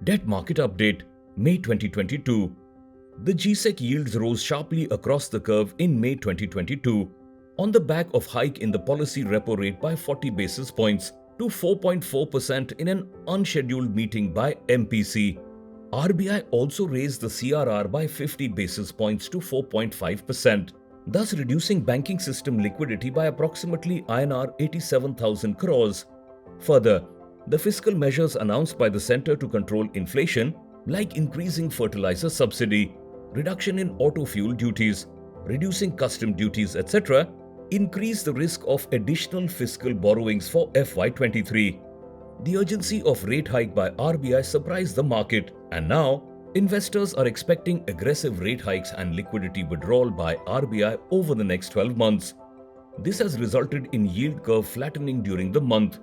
Debt market update, May 2022. The G-Sec yields rose sharply across the curve in May 2022 on the back of hike in the policy repo rate by 40 basis points to 4.4% in an unscheduled meeting by MPC. RBI also raised the CRR by 50 basis points to 4.5%, thus reducing banking system liquidity by approximately INR 87,000 crores. Further, the fiscal measures announced by the centre to control inflation, like increasing fertilizer subsidy, reduction in auto fuel duties, reducing custom duties, etc., increase the risk of additional fiscal borrowings for FY23. The urgency of rate hike by RBI surprised the market, and now investors are expecting aggressive rate hikes and liquidity withdrawal by RBI over the next 12 months. This has resulted in yield curve flattening during the month.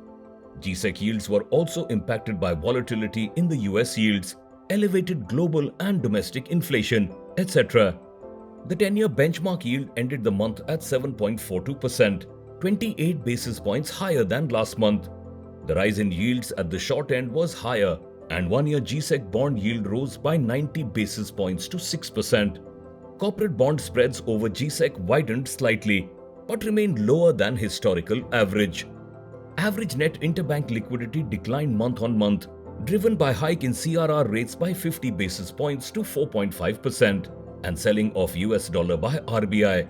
G-Sec yields were also impacted by volatility in the US yields, elevated global and domestic inflation, etc. The 10-year benchmark yield ended the month at 7.42%, 28 basis points higher than last month. The rise in yields at the short end was higher, and 1-year G-Sec bond yield rose by 90 basis points to 6%. Corporate bond spreads over G-Sec widened slightly, but remained lower than historical average. Average net interbank liquidity declined month on month, driven by hike in CRR rates by 50 basis points to 4.5% and selling of US dollar by RBI.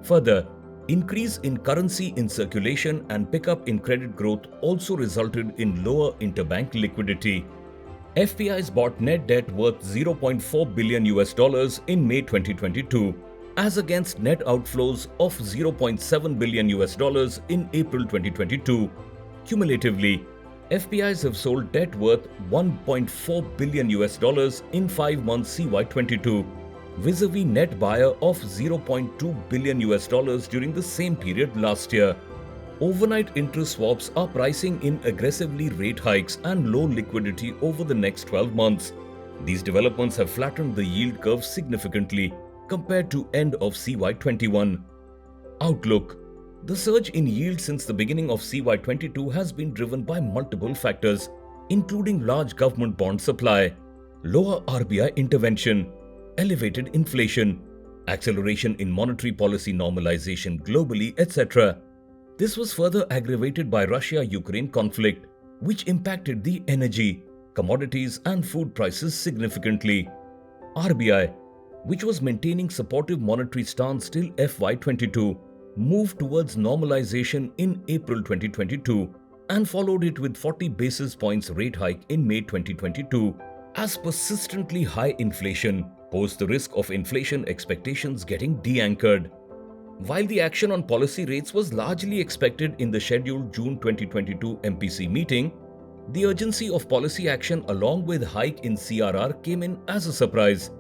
Further, increase in currency in circulation and pickup in credit growth also resulted in lower interbank liquidity. FPIs bought net debt worth $0.4 billion in May 2022, as against net outflows of $0.7 billion in April 2022. Cumulatively, FPIs have sold debt worth $1.4 billion in 5 months CY22, vis-a-vis net buyer of $0.2 billion during the same period last year. Overnight interest swaps are pricing in aggressively rate hikes and low liquidity over the next 12 months. These developments have flattened the yield curve significantly compared to end of CY21. Outlook. The surge in yield since the beginning of CY22 has been driven by multiple factors, including large government bond supply, lower RBI intervention, elevated inflation, acceleration in monetary policy normalization globally, etc. This was further aggravated by Russia-Ukraine conflict, which impacted the energy, commodities and food prices significantly. RBI, which was maintaining supportive monetary stance till FY22, moved towards normalization in April 2022 and followed it with 40 basis points rate hike in May 2022 as persistently high inflation posed the risk of inflation expectations getting de-anchored. While the action on policy rates was largely expected in the scheduled June 2022 MPC meeting, the urgency of policy action along with hike in CRR came in as a surprise.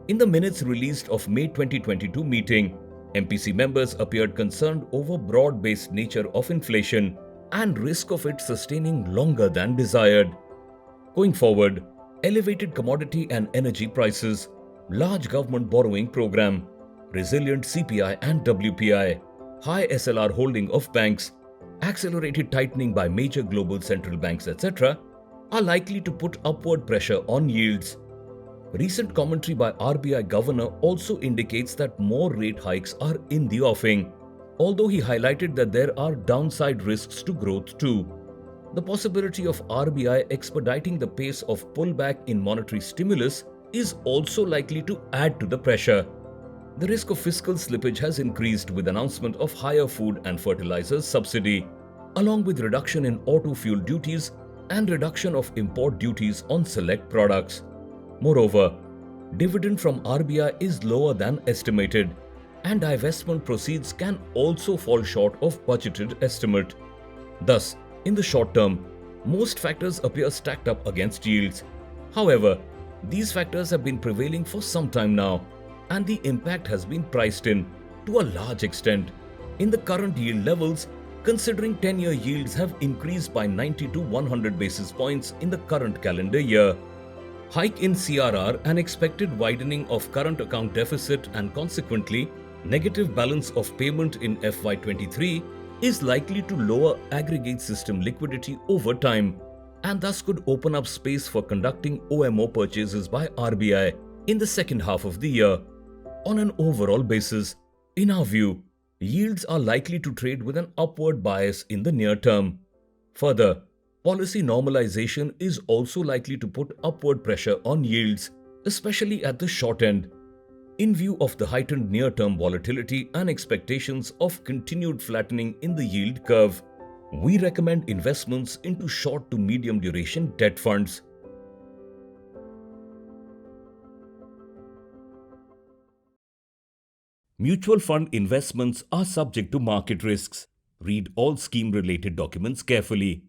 In the minutes released of May 2022 meeting, MPC members appeared concerned over broad-based nature of inflation and risk of it sustaining longer than desired. Going forward, elevated commodity and energy prices, large government borrowing program, resilient CPI and WPI, high SLR holding of banks, accelerated tightening by major global central banks, etc., are likely to put upward pressure on yields. Recent commentary by RBI governor also indicates that more rate hikes are in the offing, although he highlighted that there are downside risks to growth too. The possibility of RBI expediting the pace of pullback in monetary stimulus is also likely to add to the pressure. The risk of fiscal slippage has increased with announcement of higher food and fertilizers subsidy, along with reduction in auto fuel duties and reduction of import duties on select products. Moreover, dividend from RBI is lower than estimated, and divestment proceeds can also fall short of budgeted estimate. Thus, in the short term, most factors appear stacked up against yields. However, these factors have been prevailing for some time now, and the impact has been priced in, to a large extent, in the current yield levels, considering 10-year yields have increased by 90 to 100 basis points in the current calendar year. Hike in CRR and expected widening of current account deficit and consequently negative balance of payment in FY23 is likely to lower aggregate system liquidity over time. and thus could open up space for conducting OMO purchases by RBI in the second half of the year. On an overall basis, in our view, yields are likely to trade with an upward bias in the near term. Further, policy normalization is also likely to put upward pressure on yields, especially at the short end. In view of the heightened near-term volatility and expectations of continued flattening in the yield curve, we recommend investments into short to medium duration debt funds. Mutual fund investments are subject to market risks. Read all scheme-related documents carefully.